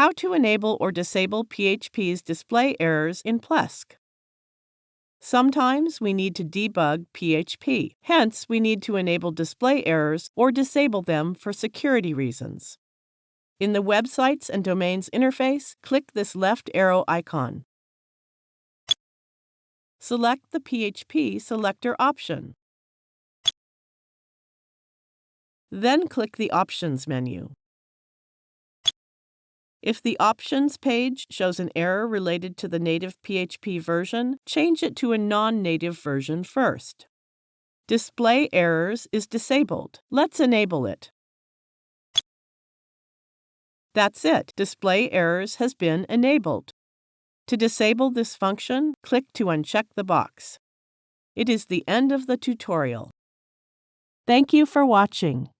How to enable or disable PHP's display errors in Plesk. Sometimes we need to debug PHP. Hence, we need to enable display errors or disable them for security reasons. In the Websites and Domains interface, click this left arrow icon. Select the PHP Selector option. Then click the Options menu. If the Options page shows an error related to the native PHP version, change it to a non-native version first. Display Errors is disabled. Let's enable it. That's it. Display Errors has been enabled. To disable this function, click to uncheck the box. It is the end of the tutorial. Thank you for watching.